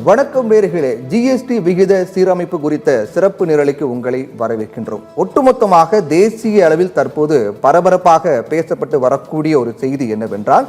வணக்கம் நேயர்களே, ஜிஎஸ்டி விகித சீரமைப்பு குறித்த சிறப்பு நிரலுக்கு உங்களை வரவேற்கின்றோம். ஒட்டுமொத்தமாக தேசிய அளவில் தற்போது பரபரப்பாக பேசப்பட்டு வரக்கூடிய ஒரு செய்தி என்னவென்றால்,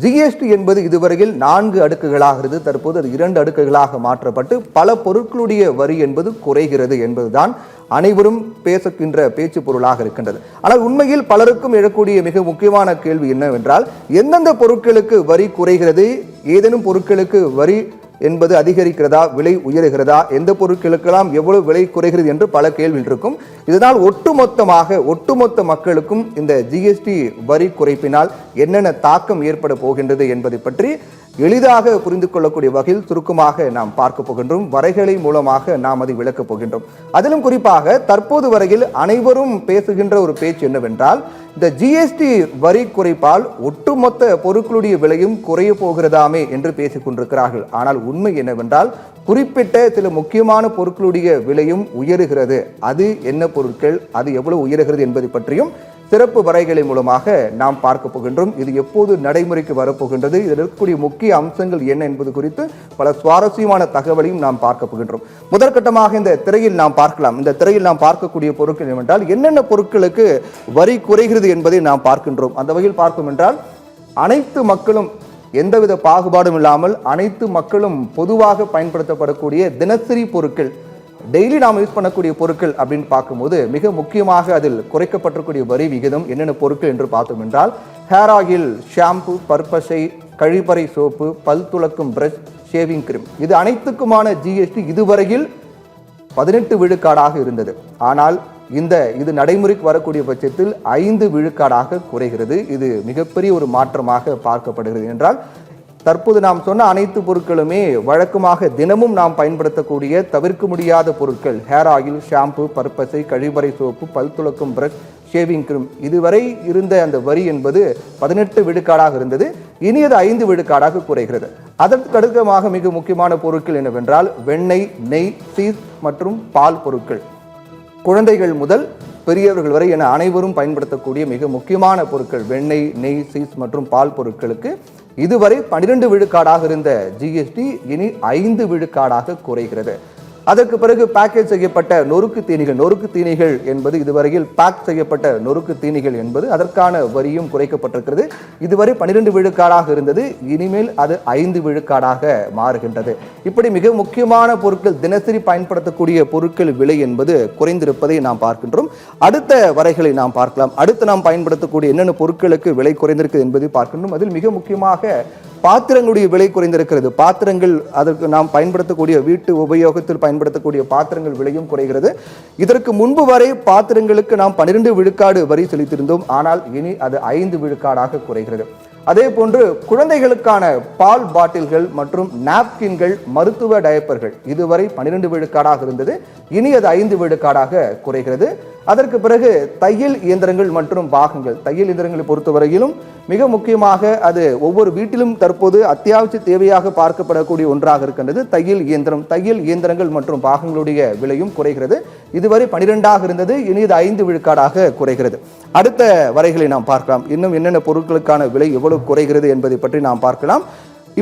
ஜிஎஸ்டி என்பது இதுவரையில் 4 அடுக்குகளாக இருந்து தற்போது அது 2 அடுக்குகளாக மாற்றப்பட்டு பல பொருட்களுடைய வரி என்பது குறைகிறது என்பதுதான் அனைவரும் பேசுகின்ற பேச்சு பொருளாக இருக்கின்றது. ஆனால் உண்மையில் பலருக்கும் எழக்கூடிய மிக முக்கியமான கேள்வி என்னவென்றால், எந்தெந்த பொருட்களுக்கு வரி குறைகிறது, ஏதேனும் பொருட்களுக்கு வரி என்பது அதிகரிக்கிறதா, விலை உயர்கிறதா, எந்த பொருட்களுக்கெல்லாம் எவ்வளவு விலை குறைகிறது என்று பல கேள்விகள் இருக்கும். இதனால் ஒட்டுமொத்த மக்களுக்கும் இந்த ஜிஎஸ்டி வரி குறைப்பினால் என்னென்ன தாக்கம் ஏற்பட போகின்றது என்பதை பற்றி எளிதாக புரிந்து கொள்ளக்கூடிய வகையில் சுருக்கமாக நாம் பார்க்க போகின்றோம். வரைகளை மூலமாக நாம் அதை விளக்கப் போகின்றோம். அதிலும் குறிப்பாக தற்போது வரையில் அனைவரும் பேசுகின்ற ஒரு பேச்சு என்னவென்றால், இந்த ஜிஎஸ்டி வரி குறைப்பால் ஒட்டுமொத்த பொருட்களுடைய விலையும் குறைய போகிறதாமே என்று பேசிக் கொண்டிருக்கிறார்கள். ஆனால் உண்மை என்னவென்றால், குறிப்பிட்ட சில முக்கியமான பொருட்களுடைய விலையும் உயருகிறது. அது என்ன பொருட்கள், அது எவ்வளவு உயருகிறது என்பதை பற்றியும் சிறப்பு வரைகளை மூலமாக நாம் பார்க்க போகின்றோம். இது எப்போது நடைமுறைக்கு வரப்போகின்றது, இதில் இருக்கக்கூடிய முக்கிய அம்சங்கள் என்ன என்பது குறித்து பல சுவாரஸ்யமான தகவலையும் நாம் பார்க்க போகின்றோம். முதற்கட்டமாக இந்த திரையில் நாம் பார்க்கலாம். இந்த திரையில் நாம் பார்க்கக்கூடிய பொருட்கள் என்னவென்றால், என்னென்ன பொருட்களுக்கு வரி குறைகிறது என்பதை நாம் பார்க்கின்றோம். அந்த வகையில் பார்க்கும் என்றால், அனைத்து மக்களும் எந்தவித பாகுபாடும் இல்லாமல் அனைத்து மக்களும் பொதுவாக பயன்படுத்தப்படக்கூடிய தினசரி பொருட்கள், டெய்லி நாம் யூஸ் பண்ணக்கூடிய பொருட்கள் அப்படின்னு பார்க்கும்போது மிக முக்கியமாக அதில் குறைக்கப்பட்டிருக்கூடிய வரி விகிதம் என்னென்ன பொருட்கள் என்று பார்த்தோம் என்றால், ஹேர் ஆயில், ஷாம்பு, பற்பசை, கழிப்பறை சோப்பு, பல் துலக்கும் பிரஷ், ஷேவிங் கிரீம், இது அனைத்துக்குமான ஜிஎஸ்டி இதுவரையில் 18 விழுக்காடாக இருந்தது. ஆனால் இது நடைமுறைக்கு வரக்கூடிய பட்சத்தில் 5 விழுக்காடாக குறைகிறது. இது மிகப்பெரிய ஒரு மாற்றமாக பார்க்கப்படுகிறது. என்றால் தற்போது நாம் சொன்ன அனைத்து பொருட்களுமே வழக்கமாக தினமும் நாம் பயன்படுத்தக்கூடிய தவிர்க்க முடியாத பொருட்கள். ஹேர் ஆயில், ஷாம்பு, பற்பசை, கழிவறை சோப்பு, பல் துலக்கும் பிரஷ், ஷேவிங் கிரீம், இதுவரை இருந்த அந்த வரி என்பது 18 விழுக்காடாக இருந்தது. இனி அது 5 விழுக்காடாக குறைகிறது. அதற்கு அடுத்தமாக மிக முக்கியமான பொருட்கள் என்னவென்றால், வெண்ணெய், நெய், சீஸ் மற்றும் பால் பொருட்கள். குழந்தைகள் முதல் பெரியவர்கள் வரை என அனைவரும் பயன்படுத்தக்கூடிய மிக முக்கியமான பொருட்கள் வெண்ணெய், நெய், சீஸ் மற்றும் பால் பொருட்களுக்கு இதுவரை 12 விழுக்காடாக இருந்த ஜிஎஸ்டி இனி 5 விழுக்காடாக குறைகிறது. அதற்கு பிறகு பேக்கேஜ் செய்யப்பட்ட நொறுக்கு தீனிகள் என்பது இதுவரையில் பேக் செய்யப்பட்ட நொறுக்கு தீனிகள் என்பது அதற்கான வரியும் குறைக்கப்பட்டிருக்கிறது. இதுவரை 12 விழுக்காடாக இருந்தது, இனிமேல் அது 5 விழுக்காடாக மாறுகின்றது. இப்படி மிக முக்கியமான பொருட்கள், தினசரி பயன்படுத்தக்கூடிய பொருட்கள் விலை என்பது குறைந்திருப்பதை நாம் பார்க்கின்றோம். அடுத்த வரைகளை நாம் பார்க்கலாம். அடுத்து நாம் பயன்படுத்தக்கூடிய என்னென்ன பொருட்களுக்கு விலை குறைந்திருக்கு என்பதை பார்க்கின்றோம். அதில் மிக முக்கியமாக பாத்திரங்களுடைய விலை குறைந்திருக்கிறது. பாத்திரங்கள், அதற்கு நாம் பயன்படுத்தக்கூடிய வீட்டு உபயோகத்தில் பயன்படுத்தக்கூடிய பாத்திரங்கள் விலையும் குறைகிறது. இதற்கு முன்பு வரை பாத்திரங்களுக்கு நாம் 12 விழுக்காடு வரி செலுத்தியிருந்தோம். ஆனால் இனி அது 5 விழுக்காடாக குறைகிறது. அதே போன்று குழந்தைகளுக்கான பால் பாட்டில்கள் மற்றும் நாப்கின்கள், மருத்துவ டயப்பர்கள் இதுவரை 12 விழுக்காடாக இருந்தது. இனி அது 5 விழுக்காடாக குறைகிறது. அதற்கு பிறகு தையல் இயந்திரங்கள் மற்றும் பாகங்கள், தையல் இயந்திரங்களை பொறுத்தவரையிலும் மிக முக்கியமாக அது ஒவ்வொரு வீட்டிலும் தற்போது அத்தியாவசிய தேவையாக பார்க்கப்படக்கூடிய ஒன்றாக இருக்கின்றது தையல் இயந்திரங்கள் மற்றும் பாகங்களுடைய விலையும் குறைகிறது. இதுவரை 12ஆக இருந்தது, இனி இது 5 விழுக்காடாக குறைகிறது. அடுத்த வரைகளை நாம் பார்க்கலாம். இன்னும் என்னென்ன பொருட்களுக்கான விலை எவ்வளவு குறைகிறது என்பதை பற்றி நாம் பார்க்கலாம்.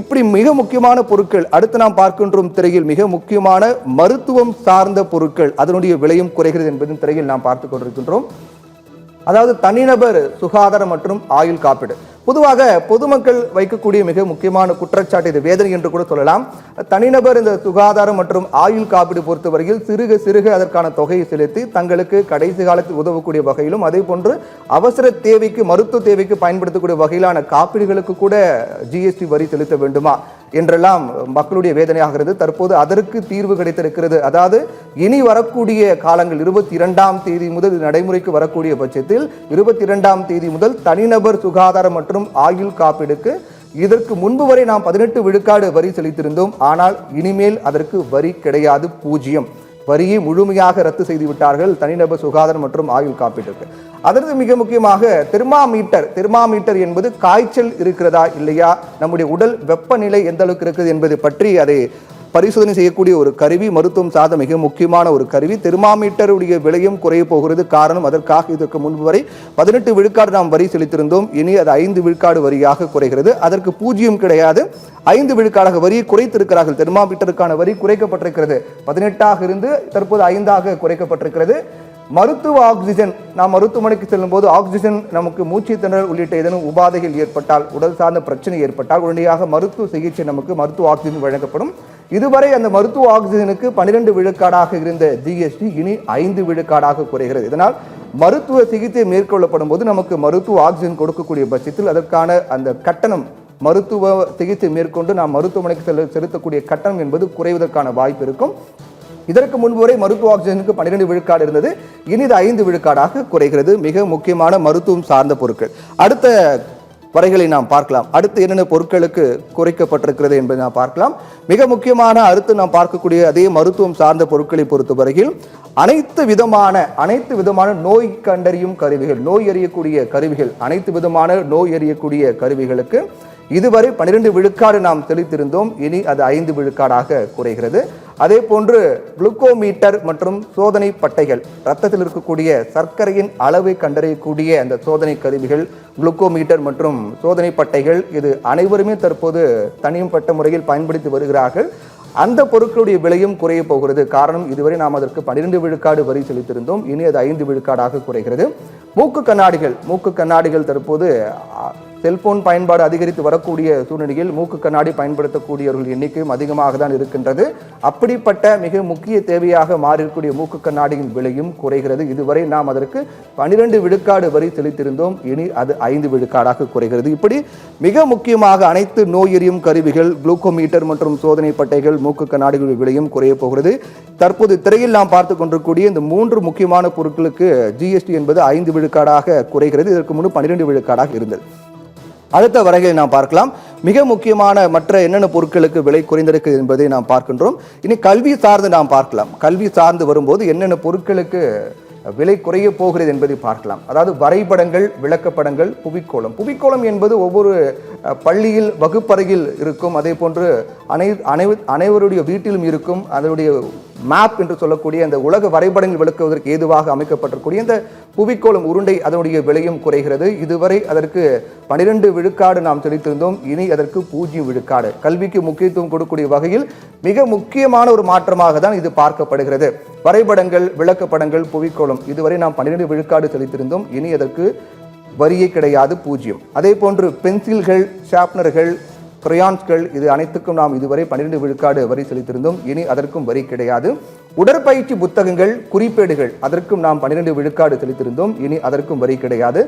இப்படி மிக முக்கியமான பொருட்கள் அடுத்து நாம் பார்க்கின்றோம். திரையில் மிக முக்கியமான மருத்துவம் சார்ந்த பொருட்கள், அதனுடைய விலையும் குறைகிறது என்பதும் திரையில் நாம் பார்த்துக் கொண்டிருக்கின்றோம். அதாவது தனிநபர் சுகாதாரம் மற்றும் ஆயுள் காப்பீடு. பொதுவாக பொதுமக்கள் வைக்கக்கூடிய மிக முக்கியமான குற்றச்சாட்டு, இது வேதனை என்று கூட சொல்லலாம். தனிநபர் இந்த சுகாதாரம் மற்றும் ஆயுள் காப்பீடு பொறுத்தவரையில் சிறுக அதற்கான தொகையை செலுத்தி தங்களுக்கு கடைசி காலத்தில் உதவக்கூடிய வகையிலும், அதே போன்று அவசர தேவைக்கு, மருத்துவ தேவைக்கு பயன்படுத்தக்கூடிய வகையிலான காப்பீடுகளுக்கு கூட ஜிஎஸ்டி வரி செலுத்த வேண்டுமா என்றெல்லாம் மக்களுடைய வேதனையாகிறது. தற்போது அதற்கு தீர்வு கிடைத்திருக்கிறது. அதாவது இனி வரக்கூடிய காலங்கள் 22ஆம் தேதி முதல் நடைமுறைக்கு வரக்கூடிய பட்சத்தில் 22ஆம் தேதி முதல் தனிநபர் சுகாதாரம் மற்றும் ஆயுள் காப்பீடுக்கு இதற்கு முன்பு வரை நாம் 18 விழுக்காடு வரி செலுத்தியிருந்தோம். ஆனால் இனிமேல் அதற்கு வரி கிடையாது, 0. வரியை முழுமையாக ரத்து செய்து விட்டார்கள் தனிநபர் சுகாதாரம் மற்றும் ஆயுள் காப்பீட்டுக்கு. அதற்கு மிக முக்கியமாக தெர்மாமீட்டர் என்பது காய்ச்சல் இருக்கிறதா இல்லையா, நம்முடைய உடல் வெப்பநிலை எந்த அளவுக்கு இருக்குது என்பதை பற்றி அதை பரிசோதனை செய்யக்கூடிய ஒரு கருவி, மருத்துவம் சார்ந்த மிக முக்கியமான ஒரு கருவி. தெர்மாமீட்டருடைய விலையும் குறைய போகிறது. காரணம், அதற்காக இதற்கு முன்பு வரை 18 விழுக்காடு நாம் வரி செலுத்தியிருந்தோம். இனி அது 5 விழுக்காடு வரியாக குறைகிறது. அதற்கு 0 கிடையாது, 5 விழுக்காடாக வரியை குறைத்திருக்கிறார்கள். தெர்மாமீட்டருக்கான வரி குறைக்கப்பட்டிருக்கிறது. 18ஆக இருந்து தற்போது 5ஆக குறைக்கப்பட்டிருக்கிறது. மருத்துவ ஆக்சிஜன், நாம் மருத்துவமனைக்கு செல்லும் போது ஆக்சிஜன் நமக்கு மூச்சு திணறல் உள்ளிட்ட ஏதேனும் உபாதைகள் ஏற்பட்டால், உடல் சார்ந்த பிரச்சனை ஏற்பட்டால் உடனடியாக மருத்துவ சிகிச்சை நமக்கு மருத்துவ ஆக்சிஜன் வழங்கப்படும். இதுவரை அந்த மருத்துவ ஆக்சிஜனுக்கு 12 விழுக்காடாக இருந்த ஜிஎஸ்டி இனி 5 விழுக்காடாக குறைகிறது. இதனால் மருத்துவ சிகிச்சை மேற்கொள்ளப்படும் போது நமக்கு மருத்துவ ஆக்சிஜன் கொடுக்கக்கூடிய பட்சத்தில் அதற்கான அந்த கட்டணம், மருத்துவ சிகிச்சை மேற்கொண்டு நாம் மருத்துவமனைக்கு செலுத்தக்கூடிய கட்டணம் என்பது குறைவதற்கான வாய்ப்பு இருக்கும். இதற்கு முன்பு வரை மருத்துவ ஆக்சிஜனுக்கு 12 விழுக்காடு இருந்தது. இனி இது 5 விழுக்காடாக குறைகிறது. மிக முக்கியமான மருத்துவம் சார்ந்த பொருட்கள். அடுத்த வரைகளை நாம் பார்க்கலாம். அடுத்து என்னென்ன பொருட்களுக்கு குறைக்கப்பட்டிருக்கிறது என்பதை நாம் பார்க்கலாம். மிக முக்கியமான அடுத்து நாம் பார்க்கக்கூடிய அதே மருத்துவம் சார்ந்த பொருட்களை பொறுத்தவரையில் அனைத்து விதமான நோய் கண்டறியும் கருவிகள், நோய் அறியக்கூடிய கருவிகள், அனைத்து விதமான நோய் அறியக்கூடிய கருவிகளுக்கு இதுவரை 12 விழுக்காடு நாம் செலுத்தியிருந்தோம். இனி அது 5 விழுக்காடாக குறைகிறது. அதே போன்று குளுக்கோமீட்டர் மற்றும் சோதனை பட்டைகள், ரத்தத்தில் இருக்கக்கூடிய சர்க்கரையின் அளவை கண்டறியக்கூடிய அந்த சோதனை கருவிகள், குளுக்கோமீட்டர் மற்றும் சோதனை பட்டைகள், இது அனைவருமே தற்போது தனிப்பட்ட முறையில் பயன்படுத்தி வருகிறார்கள். அந்த பொருட்களுடைய விலையும் குறைய போகிறது. காரணம், இதுவரை நாம் அதற்கு 12 விழுக்காடு வரி செலுத்தியிருந்தோம். இனி அது 5 விழுக்காடாக குறைகிறது. மூக்கு கண்ணாடிகள் தற்போது செல்போன் பயன்பாடு அதிகரித்து வரக்கூடிய சூழ்நிலையில் மூக்கு கண்ணாடி பயன்படுத்தக்கூடியவர்கள் எண்ணிக்கையும் அதிகமாக தான் இருக்கின்றது. அப்படிப்பட்ட மிக முக்கிய தேவையாக மாறியிருக்கூடிய மூக்கு கண்ணாடியின் விலையும் குறைகிறது. இதுவரை நாம் அதற்கு 12 விழுக்காடு வரி செலுத்தியிருந்தோம். இனி அது 5 விழுக்காடாக குறைகிறது. இப்படி மிக முக்கியமாக அனைத்து நோய் எறியும் கருவிகள், குளுக்கோமீட்டர் மற்றும் சோதனை பட்டைகள், மூக்கு கண்ணாடிகளின் விலையும் குறைய போகிறது. தற்போது திரையில் நாம் பார்த்து கொண்டிருக்கக்கூடிய இந்த 3 முக்கியமான பொருட்களுக்கு ஜிஎஸ்டி என்பது 5 விழுக்காடாக குறைகிறது. இதற்கு முன்பு 12 விழுக்காடாக இருந்தது. அடுத்த வரைகளை நாம் பார்க்கலாம். மிக முக்கியமான மற்ற என்னென்ன பொருட்களுக்கு விலை குறைந்திருக்கு என்பதை நாம் பார்க்கின்றோம். இனி கல்வி சார்ந்து நாம் பார்க்கலாம். கல்வி சார்ந்து வரும்போது என்னென்ன பொருட்களுக்கு விலை குறைய போகிறது என்பதை பார்க்கலாம். அதாவது வரைபடங்கள், விளக்கப்படங்கள், புவிக்கோளம் என்பது ஒவ்வொரு பள்ளியில் வகுப்பறையில் இருக்கும். அதே போன்று அனைவருடைய வீட்டிலும் இருக்கும். அதனுடைய மேப் என்று சொல்லக்கூடிய அந்த உலக வரைபடங்கள் விளக்குவதற்கு ஏதுவாக அமைக்கப்பட்டிருக்கூடிய இந்த புவிக்கோளம் உருண்டை, அதனுடைய விலையும் குறைகிறது. இதுவரை அதற்கு 12 விழுக்காடு நாம் செலுத்தியிருந்தோம். இனி அதற்கு 0 விழுக்காடு. கல்விக்கு முக்கியத்துவம் கொடுக்கக்கூடிய வகையில் மிக முக்கியமான ஒரு மாற்றமாக தான் இது பார்க்கப்படுகிறது. வரைபடங்கள், விளக்கப்படங்கள், புவிக்கோளம் இதுவரை நாம் 12 விழுக்காடு செலுத்தியிருந்தோம். இனி அதற்கு வரியே கிடையாது, 0. அதே போன்று பென்சில்கள், ஷார்ப்னர்கள், கிரையான்ஸ்கள், இது அனைத்துக்கும் நாம் இதுவரை 12 விழுக்காடு வரி செலுத்தியிருந்தோம். இனி அதற்கும் வரி கிடையாது. உடற்பயிற்சி புத்தகங்கள், குறிப்பேடுகள், அதற்கும் நாம் 12 விழுக்காடு செலுத்தியிருந்தோம். இனி அதற்கும் வரி கிடையாது.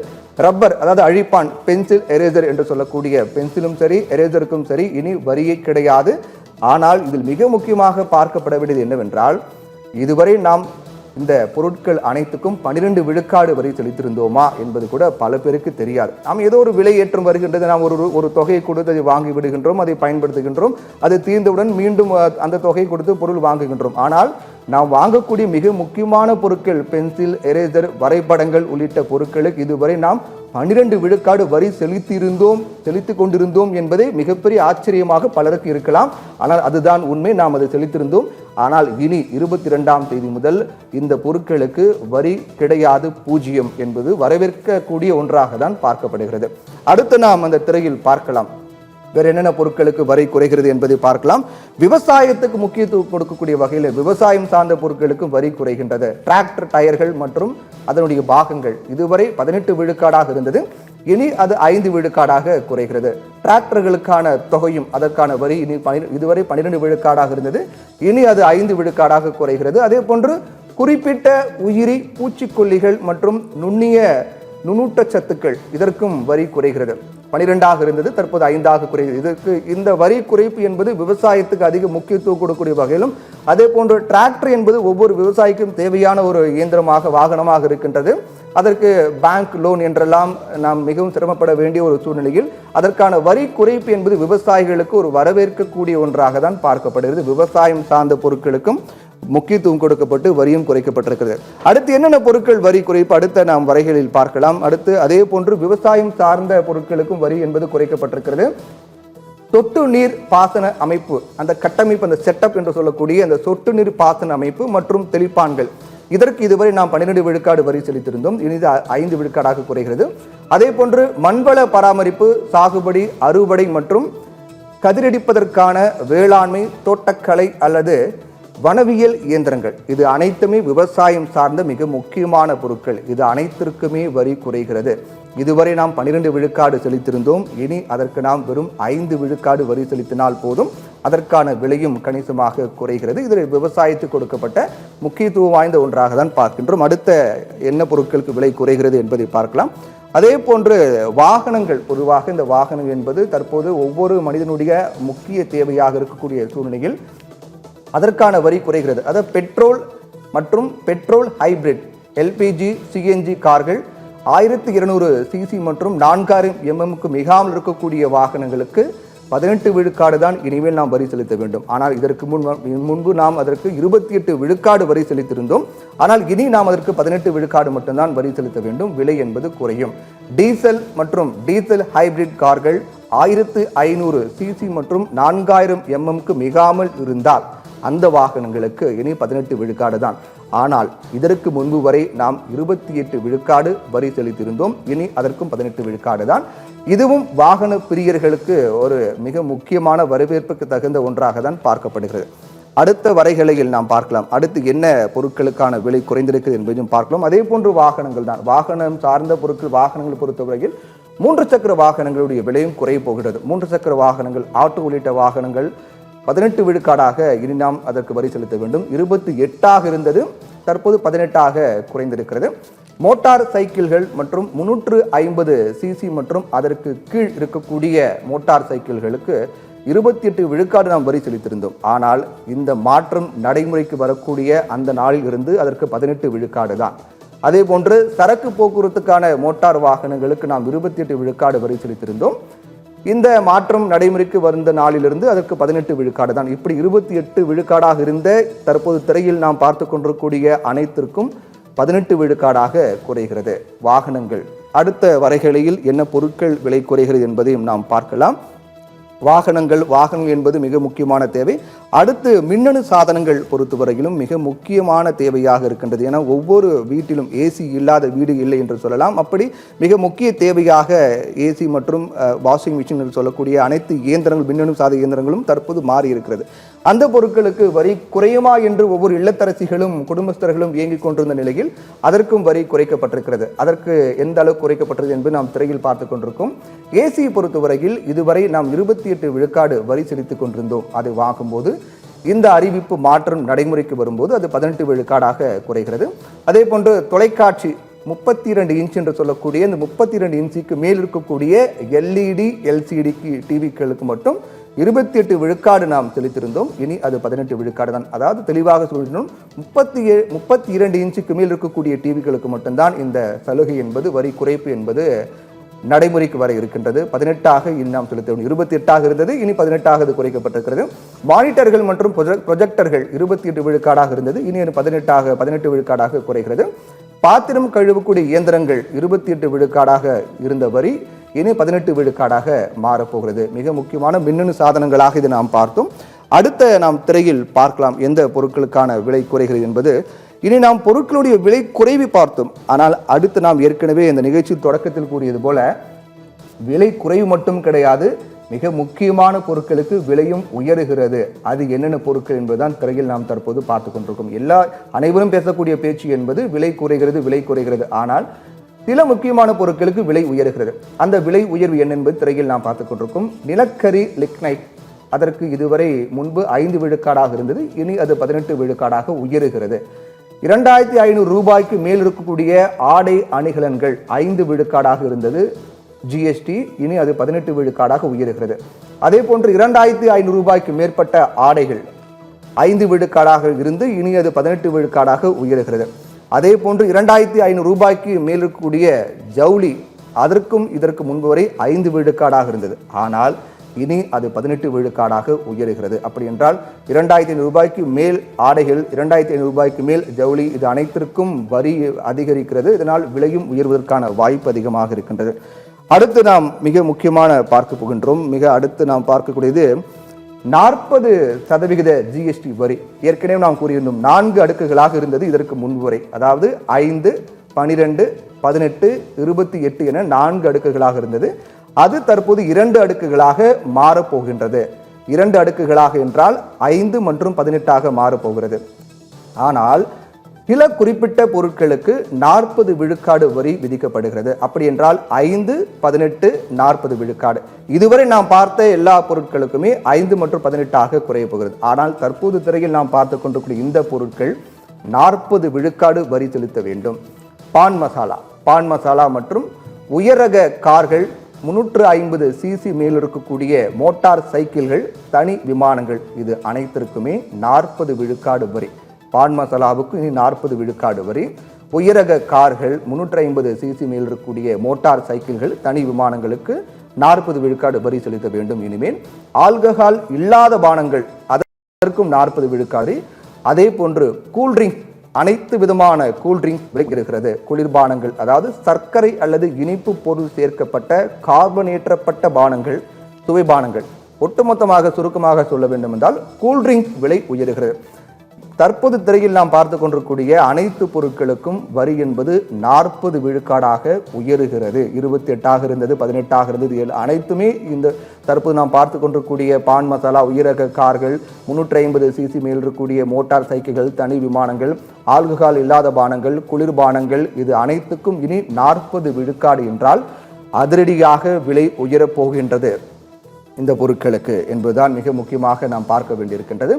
ரப்பர், அதாவது அழிப்பான், பென்சில், எரேசர் என்று சொல்லக்கூடிய பென்சிலும் சரி, எரேசருக்கும் சரி, இனி வரியே கிடையாது. ஆனால் இதில் மிக முக்கியமாக பார்க்கப்பட வேண்டியது என்னவென்றால், இதுவரை நாம் இந்த பொருட்கள் அனைத்துக்கும் 12 விழுக்காடு வரி செலுத்தியிருந்தோமா என்பது கூட பல பேருக்கு தெரியாது. நாம் ஏதோ ஒரு விலை ஏற்றம் வருகின்றது, நாம் ஒரு தொகையை கொடுத்து அதை வாங்கி விடுகின்றோம், அதை பயன்படுத்துகின்றோம். அது தீர்ந்தவுடன் மீண்டும் அந்த தொகையை கொடுத்து பொருள் வாங்குகின்றோம். ஆனால் நாம் வாங்கக்கூடிய மிக முக்கியமான பொருட்கள், பென்சில், எரேசர், வரைபடங்கள் உள்ளிட்ட பொருட்களுக்கு இதுவரை நாம் 12 விழுக்காடு வரி செலுத்திக் கொண்டிருந்தோம் என்பதே மிகப்பெரிய ஆச்சரியமாக பலருக்கு இருக்கலாம். ஆனால் அதுதான் உண்மை, நாம் அதை செலுத்தியிருந்தோம். ஆனால் இனி 22ஆம் தேதி முதல் இந்த பொருட்களுக்கு வரி கிடையாது, 0 என்பது வரவேற்கக்கூடிய ஒன்றாக தான் பார்க்கப்படுகிறது. அடுத்து நாம் அந்த திரையில் பார்க்கலாம் வேறு என்னென்ன பொருட்களுக்கு வரி குறைகிறது என்பதை பார்க்கலாம். விவசாயத்துக்கு முக்கியத்துவம் கொடுக்கக்கூடிய வகையில் விவசாயம் சார்ந்த பொருட்களுக்கும் வரி குறைகின்றது. டிராக்டர் டயர்கள் மற்றும் அதனுடைய பாகங்கள் இதுவரை 18 விழுக்காடாக இருந்தது. இனி அது 5 விழுக்காடாக குறைகிறது. டிராக்டர்களுக்கான தொகையும் அதற்கான வரி இதுவரை 12 விழுக்காடாக இருந்தது. இனி அது 5 விழுக்காடாக குறைகிறது. அதே போன்று குறிப்பிட்ட உயிரி பூச்சிக்கொல்லிகள் மற்றும் நுண்ணூட்டச்சத்துக்கள் இதற்கும் வரி குறைகிறது. 12ஆக இருந்தது, தற்போது 5ஆக குறைகிறது. இந்த வரி குறைப்பு என்பது விவசாயத்துக்கு அதிக முக்கியத்துவம் கொடுக்கக்கூடிய வகையிலும், அதே போன்று டிராக்டர் என்பது ஒவ்வொரு விவசாயிக்கும் தேவையான ஒரு இயந்திரமாக, வாகனமாக இருக்கின்றது. அதற்கு பேங்க் லோன் என்றெல்லாம் நாம் மிகவும் சிரமப்பட வேண்டிய ஒரு சூழ்நிலையில் அதற்கான வரி குறைப்பு என்பது விவசாயிகளுக்கு ஒரு வரவேற்கக்கூடிய ஒன்றாக தான் பார்க்கப்படுகிறது. விவசாயம் சார்ந்த பொருட்களுக்கும் முக்கியத்துவம் கொடுக்கப்பட்டு வரியும் குறைக்கப்பட்டிருக்கிறது. அடுத்து என்னென்ன பொருட்கள் வரி குறைப்பு அடுத்த நாம் வரைகளில் பார்க்கலாம். அடுத்து அதே போன்று விவசாயம் சார்ந்த பொருட்களுக்கும் வரி என்பது குறைக்கப்பட்டிருக்கிறது. சொட்டு நீர் பாசன அமைப்பு, அந்த கட்டமைப்பு, அந்த செட்டப் என்று சொல்லக்கூடிய அந்த சொட்டு நீர் பாசன அமைப்பு மற்றும் தெளிப்பான்கள், இதற்கு இதுவரை நாம் 12 விழுக்காடு வரி செலுத்தியிருந்தோம். இனி 5 விழுக்காடாக குறைகிறது. அதே போன்று மண்வள பராமரிப்பு, சாகுபடி, அறுவடை மற்றும் கதிரடிப்பதற்கான வேளாண்மை, தோட்டக்கலை அல்லது வனவியல் இயந்திரங்கள், இது அனைத்துமே விவசாயம் சார்ந்த மிக முக்கியமான பொருட்கள். இது அனைத்திற்குமே வரி குறைகிறது. இதுவரை நாம் 12 விழுக்காடு செலுத்தியிருந்தோம். இனி அதற்கு நாம் வெறும் 5 விழுக்காடு வரி செலுத்தினால் போதும். அதற்கான விலையும் கணிசமாக குறைகிறது. இதில் விவசாயத்துக்கு கொடுக்கப்பட்ட முக்கியத்துவம் வாய்ந்த ஒன்றாக தான் பார்க்கின்றோம். அடுத்த என்ன பொருட்களுக்கு விலை குறைகிறது என்பதை பார்க்கலாம். அதே போன்று வாகனங்கள், பொதுவாக இந்த வாகனம் என்பது தற்போது ஒவ்வொரு மனிதனுடைய முக்கிய தேவையாக இருக்கக்கூடிய சூழ்நிலையில் அதற்கான வரி குறைகிறது. அதாவது பெட்ரோல் மற்றும் பெட்ரோல் ஹைபிரிட், எல்பிஜி, சிஎன்ஜி கார்கள் 1200 சிசி மற்றும் 4000 mm மிகாமல் இருக்கக்கூடிய வாகனங்களுக்கு 18 விழுக்காடு தான் இனிமேல் நாம் வரி செலுத்த வேண்டும். ஆனால் இதற்கு முன்பு நாம் அதற்கு 28 விழுக்காடு வரி செலுத்தியிருந்தோம். ஆனால் இனி நாம் அதற்கு 18 விழுக்காடு மட்டும்தான் வரி செலுத்த வேண்டும். விலை என்பது குறையும். டீசல் மற்றும் டீசல் ஹைபிரிட் கார்கள் 1500 சிசி மற்றும் 4000 mm மிகாமல் இருந்தால் அந்த வாகனங்களுக்கு இனி 18 விழுக்காடு தான். ஆனால் இதற்கு முன்பு வரை நாம் 28 விழுக்காடு வரி செலுத்தியிருந்தோம். இனி அதற்கும் 18 விழுக்காடு தான். இதுவும் வாகன பிரியர்களுக்கு ஒரு மிக முக்கியமான வரவேற்புக்கு தகுந்த ஒன்றாக தான் பார்க்கப்படுகிறது. அடுத்த வரைகலையில் நாம் பார்க்கலாம். அடுத்து என்ன பொருட்களுக்கான விலை குறைந்திருக்கிறது என்பதையும் பார்க்கலாம். அதே போன்று வாகனங்கள் தான், வாகனம் சார்ந்த பொருட்கள், வாகனங்கள் பொறுத்தவரையில் 3 சக்கர வாகனங்களுடைய விலையும் குறைய போகிறது. 3 சக்கர வாகனங்கள், ஆட்டோ உள்ளிட்ட வாகனங்கள் 18 விழுக்காடாக இனி நாம் அதற்கு வரி செலுத்த வேண்டும். 28ஆக இருந்தது, தற்போது 18ஆக குறைந்திருக்கிறது. மோட்டார் சைக்கிள்கள் மற்றும் 350 சிசி மற்றும் அதற்கு கீழ் இருக்கக்கூடிய மோட்டார் சைக்கிள்களுக்கு 28 விழுக்காடு நாம் வரி செலுத்தியிருந்தோம். ஆனால் இந்த மாற்றம் நடைமுறைக்கு வரக்கூடிய அந்த நாளில் இருந்து அதற்கு 18 விழுக்காடு தான். அதே போன்று சரக்கு போக்குவரத்துக்கான மோட்டார் வாகனங்களுக்கு நாம் 28 விழுக்காடு வரி செலுத்தியிருந்தோம். இந்த மாற்றம் நடைமுறைக்கு வந்த நாளிலிருந்து அதற்கு 18 விழுக்காடு தான். இப்படி 28 விழுக்காடாக இருந்த தற்போது திரையில் நாம் பார்த்து கொண்டிருக்கக்கூடிய அனைத்திற்கும் 18 விழுக்காடாக குறைகிறது வாகனங்கள். அடுத்த வரைகலையில் என்ன பொருட்கள் விலை குறைகிறது என்பதையும் நாம் பார்க்கலாம். வாகனங்கள் என்பது மிக முக்கியமான தேவை. அடுத்து மின்னணு சாதனங்கள் பொறுத்தவரையிலும் மிக முக்கியமான தேவையாக இருக்கின்றது. ஏன்னா ஒவ்வொரு வீட்டிலும் ஏசி இல்லாத வீடு இல்லை என்று சொல்லலாம். அப்படி மிக முக்கிய தேவையாக ஏசி மற்றும் வாஷிங் மிஷின் என்று சொல்லக்கூடிய அனைத்து இயந்திரங்கள், மின்னணு சாதன இயந்திரங்களும் தற்போது மாறி இருக்கிறது. அந்த பொருட்களுக்கு வரி குறையுமா என்று ஒவ்வொரு இல்லத்தரசிகளும் குடும்பஸ்தர்களும் இயங்கிக் கொண்டிருந்த நிலையில் அதற்கும் வரி குறைக்கப்பட்டிருக்கிறது. அதற்கு எந்த அளவு குறைக்கப்பட்டது என்பது நாம் திரையில் பார்த்து கொண்டிருக்கோம். ஏசியை பொறுத்தவரையில் இதுவரை நாம் 28 விழுக்காடு வரி செலுத்திக் கொண்டிருந்தோம். அதை வாங்கும்போது இந்த அறிவிப்பு மாற்றம் நடைமுறைக்கு வரும்போது அது 18 விழுக்காடாக குறைகிறது. அதே போன்று தொலைக்காட்சி 32 இன்ச் என்று சொல்லக்கூடிய இந்த 32 இன்ச்சுக்கு மேல் இருக்கக்கூடிய எல்இடி, எல்சிடி டிவிக்களுக்கு மட்டும் 28 விழுக்காடு நாம் செலுத்தியிருந்தோம். இனி அது 18 விழுக்காடு தான். அதாவது தெளிவாக சொல்லினோம், 32 இன்ச்சுக்கு மேல் இருக்கக்கூடிய டிவிகளுக்கு மட்டும்தான் இந்த சலுகை என்பது, வரி குறைப்பு என்பது நடைமுறைக்கு வர இருக்கின்றது. 18ஆக இனி நாம் செலுத்த வேண்டும். 28ஆக இருந்தது, இனி 18ஆக அது குறைக்கப்பட்டிருக்கிறது. மானிட்டர்கள் மற்றும் ப்ரொஜெக்டர்கள் 28 விழுக்காடாக இருந்தது, இனி 18 விழுக்காடாக குறைகிறது. பாத்திரம் கழுவக்கூடிய இயந்திரங்கள் 28 விழுக்காடாக இருந்த வரி இனி 18 விழுக்காடாக மாறப்போகிறது. மிக முக்கியமான மின்னணு சாதனங்களாக இதை நாம் பார்த்தோம். அடுத்த நாம் திரையில் பார்க்கலாம் எந்த பொருட்களுக்கான விலை குறைகிறது என்பது. இனி நாம் பொருட்களுடைய விலை குறைவு பார்த்தோம். ஆனால் அடுத்து நாம் ஏற்கனவே இந்த நிகழ்ச்சி தொடக்கத்தில் கூறியது போல விலை குறைவு மட்டும் கிடையாது, மிக முக்கியமான பொருட்களுக்கு விலையும் உயருகிறது. அது என்னென்ன பொருட்கள் என்பதுதான் திரையில் நாம் தற்போது பார்த்து கொண்டிருக்கோம். அனைவரும் பேசக்கூடிய பேச்சு என்பது விலை குறைகிறது, விலை குறைகிறது. ஆனால் சில முக்கியமான பொருட்களுக்கு விலை உயர்கிறது. அந்த விலை உயர்வு என்ன என்பது திரையில் நாம் பார்த்துக் கொண்டிருக்கோம். நிலக்கரி லிக்னைட், அதற்கு இதுவரை முன்பு 5 விழுக்காடாக இருந்தது, இனி அது 18 விழுக்காடாக உயருகிறது. 2500 ரூபாய்க்கு மேல் இருக்கக்கூடிய ஆடை அணிகலன்கள் 5 விழுக்காடாக இருந்தது ஜிஎஸ்டி, இனி அது 18 விழுக்காடாக உயருகிறது. அதே போன்று 2500 ரூபாய்க்கு மேற்பட்ட ஆடைகள் 5 விழுக்காடாக இருந்து இனி அது 18 விழுக்காடாக உயருகிறது. அதே போன்று 2500 ரூபாய்க்கு மேல் இருக்கக்கூடிய ஜவுளி, அதற்கும் இதற்கு முன்பு வரை 5 விழுக்காடாக இருந்தது. ஆனால் இனி அது 18 விழுக்காடாக உயருகிறது. அப்படி என்றால் 2500 ரூபாய்க்கு மேல் ஆடைகள், 2500 ரூபாய்க்கு மேல் ஜவுளி, இது அனைத்திற்கும் வரி அதிகரிக்கிறது. இதனால் விலையும் உயர்வதற்கான வாய்ப்பு அதிகமாக இருக்கின்றது. அடுத்து நாம் மிக முக்கியமான பார்க்க போகின்றோம். அடுத்து நாம் பார்க்கக்கூடியது 40% ஜிஎஸ்டி வரி. ஏற்கனவே நாம் கூறியிருந்தோம் 4 அடுக்குகளாக இருந்தது இதற்கு முன்பு வரை. அதாவது 5, 12, 18, 28 என 4 அடுக்குகளாக இருந்தது. அது தற்போது 2 அடுக்குகளாக மாறப்போகின்றது. 2 அடுக்குகளாக என்றால் 5 மற்றும் 18ஆக மாறப்போகிறது. ஆனால் சில குறிப்பிட்ட பொருட்களுக்கு 40 விழுக்காடு வரி விதிக்கப்படுகிறது. அப்படி என்றால் 5, 18, 40 விழுக்காடு. இதுவரை நாம் பார்த்த எல்லா பொருட்களுக்குமே 5 மற்றும் 18ஆக குறைய போகிறது. ஆனால் தற்போது திரையில் நாம் பார்த்து கொண்டிருக்கூடிய இந்த பொருட்கள் 40 விழுக்காடு வரி செலுத்த வேண்டும். பான் மசாலா மற்றும் உயரக கார்கள், 350 சிசி மேல் இருக்கக்கூடிய மோட்டார் சைக்கிள்கள், தனி விமானங்கள், இது அனைத்திற்குமே 40 விழுக்காடு வரி. பான் மசாலாவுக்கு இனி 40 விழுக்காடு வரி. உயரக கார்கள், 350 சிசி மேல் இருக்கக்கூடிய மோட்டார் சைக்கிள்கள், தனி விமானங்களுக்கு 40 விழுக்காடு வரி செலுத்த வேண்டும். இனிமேல் ஆல்கஹால் இல்லாத பானங்கள் அதற்கும் 40 விழுக்காடு. அதே போன்று கூல்ட்ரிங்க், அனைத்து விதமான கூல்ட்ரிங்க் விலகிறது. குளிர்பானங்கள், அதாவது சர்க்கரை அல்லது இனிப்பு பொருள் சேர்க்கப்பட்ட கார்பனேற்றப்பட்ட பானங்கள், சுவைபானங்கள், ஒட்டுமொத்தமாக சுருக்கமாக சொல்ல வேண்டும் என்றால் கூல்ட்ரிங்க் விலை உயர்கிறது. தற்போது திரையில் நாம் பார்த்து கொண்டிருக்கூடிய அனைத்து பொருட்களுக்கும் வரி என்பது 40 விழுக்காடாக உயருகிறது. 28ஆக இருந்தது, 18ஆக இருந்தது, அனைத்துமே இந்த தற்போது நாம் பார்த்து கொண்டிருக்கூடிய பான் மசாலா, உயரக கார்கள், 350 சிசி மேல் இருக்கக்கூடிய மோட்டார் சைக்கிள்கள், தனி விமானங்கள், ஆல்கஹால் இல்லாத பானங்கள், குளிர்பானங்கள், இது அனைத்துக்கும் இனி 40 விழுக்காடு என்றால் அதிரடியாக விலை உயரப் போகின்றது இந்த பொருட்களுக்கு என்பதுதான் மிக முக்கியமாக நாம் பார்க்க வேண்டியிருக்கின்றது.